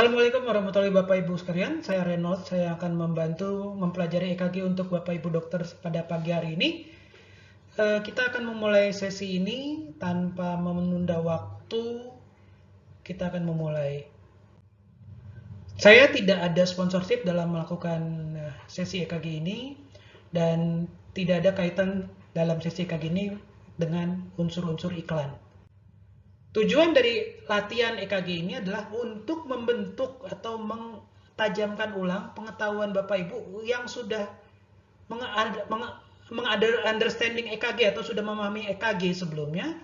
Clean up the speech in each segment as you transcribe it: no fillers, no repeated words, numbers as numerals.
Assalamualaikum warahmatullahi Bapak Ibu sekalian, saya Reynold, saya akan membantu mempelajari EKG untuk Bapak Ibu dokter pada pagi hari ini. Kita akan memulai sesi ini tanpa menunda waktu, kita akan memulai. Saya tidak ada sponsorship dalam melakukan sesi EKG ini, dan tidak ada kaitan dalam sesi EKG ini dengan unsur-unsur iklan. Tujuan dari latihan EKG ini adalah untuk membentuk atau mentajamkan ulang pengetahuan Bapak Ibu yang sudah understanding EKG atau sudah memahami EKG sebelumnya,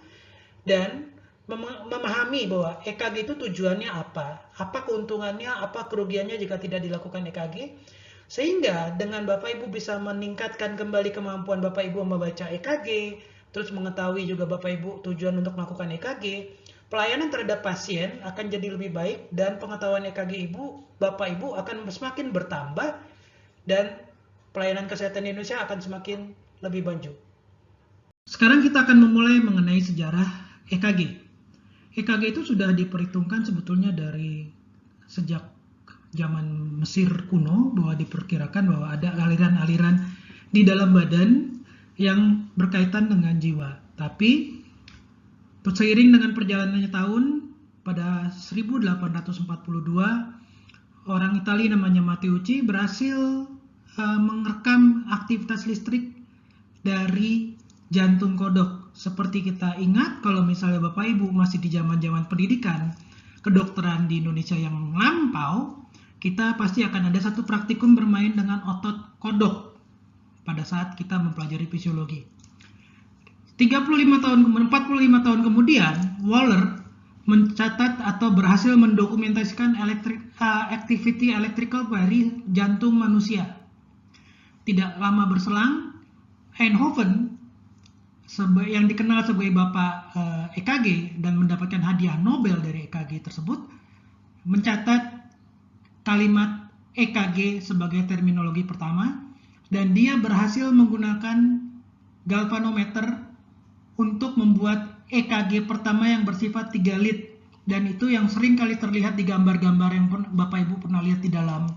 dan memahami bahwa EKG itu tujuannya apa keuntungannya, apa kerugiannya jika tidak dilakukan EKG, sehingga dengan Bapak Ibu bisa meningkatkan kembali kemampuan Bapak Ibu membaca EKG, terus mengetahui juga Bapak Ibu tujuan untuk melakukan EKG, pelayanan terhadap pasien akan jadi lebih baik, dan pengetahuan EKG Bapak Ibu akan semakin bertambah, dan pelayanan kesehatan Indonesia akan semakin lebih maju. Sekarang kita akan memulai mengenai sejarah EKG. EKG itu sudah diperhitungkan sebetulnya dari sejak zaman Mesir kuno, bahwa diperkirakan bahwa ada aliran-aliran di dalam badan yang berkaitan dengan jiwa. Tapi seiring dengan perjalanannya tahun, pada 1842 orang Italia namanya Matteucci berhasil merekam aktivitas listrik dari jantung kodok. Seperti kita ingat, kalau misalnya Bapak Ibu masih di zaman-zaman pendidikan kedokteran di Indonesia yang lampau, kita pasti akan ada satu praktikum bermain dengan otot kodok pada saat kita mempelajari fisiologi. 45 tahun kemudian, Waller mencatat atau berhasil mendokumentasikan activity electrical dari jantung manusia. Tidak lama berselang, Eindhoven yang dikenal sebagai bapak EKG dan mendapatkan hadiah Nobel dari EKG tersebut, mencatat kalimat EKG sebagai terminologi pertama, dan dia berhasil menggunakan galvanometer untuk membuat EKG pertama yang bersifat 3 lead, dan itu yang sering kali terlihat di gambar-gambar yang Bapak Ibu pernah lihat di dalam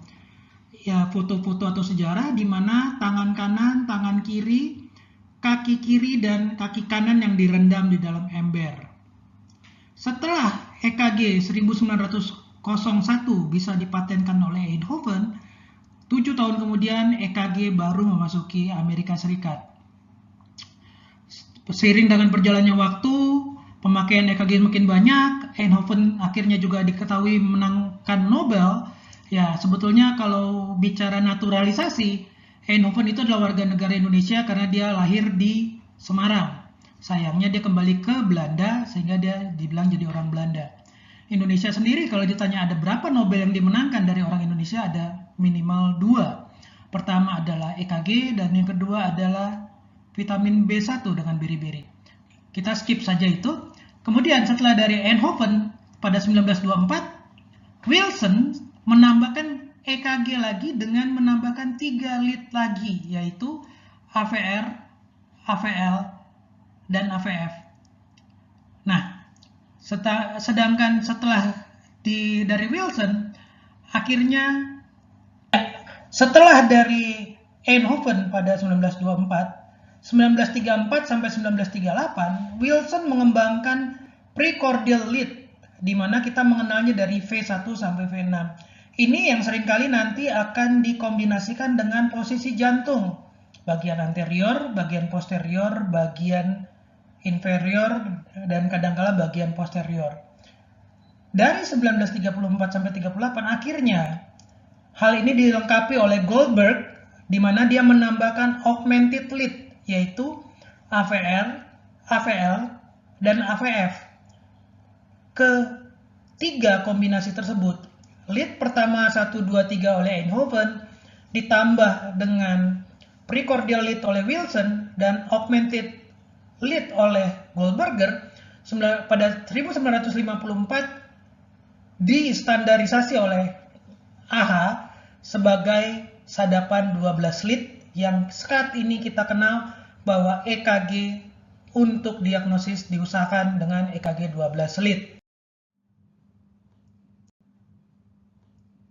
foto-foto atau sejarah, di mana tangan kanan, tangan kiri, dan kaki kanan yang direndam di dalam ember. Setelah EKG 1901 bisa dipatenkan oleh Eindhoven, 7 tahun kemudian EKG baru memasuki Amerika Serikat. Seiring dengan berjalannya waktu, pemakaian EKG makin banyak, Eindhoven akhirnya juga diketahui menangkan Nobel. Ya, sebetulnya kalau bicara naturalisasi, Eindhoven itu adalah warga negara Indonesia karena dia lahir di Semarang. Sayangnya dia kembali ke Belanda sehingga dia dibilang jadi orang Belanda. Indonesia sendiri kalau ditanya ada berapa Nobel yang dimenangkan dari orang Indonesia, ada minimal 2. Pertama adalah EKG, dan yang kedua adalah vitamin B1 dengan beri-beri. Kita skip saja itu. Kemudian setelah dari Eindhoven pada 1924, Wilson menambahkan EKG lagi dengan menambahkan 3 lead lagi, yaitu AVR, AVL, dan AVF. Nah, sedangkan setelah dari Wilson, akhirnya setelah dari Eindhoven pada 1924, 1934 sampai 1938, Wilson mengembangkan precordial lead, di mana kita mengenalnya dari V1 sampai V6. Ini yang seringkali nanti akan dikombinasikan dengan posisi jantung, bagian anterior, bagian posterior, bagian inferior, dan kadangkala bagian posterior. Dari 1934 sampai 38 akhirnya hal ini dilengkapi oleh Goldberg, di mana dia menambahkan augmented lead, yaitu AVR, AVL, dan AVF. Ketiga kombinasi tersebut, lead pertama 1, 2, 3 oleh Eindhoven, ditambah dengan precordial lead oleh Wilson, dan augmented lead oleh Goldberger, pada 1954 distandarisasi oleh AH sebagai sadapan 12 lead, yang saat ini kita kenal bahwa EKG untuk diagnosis diusahakan dengan EKG 12 lead.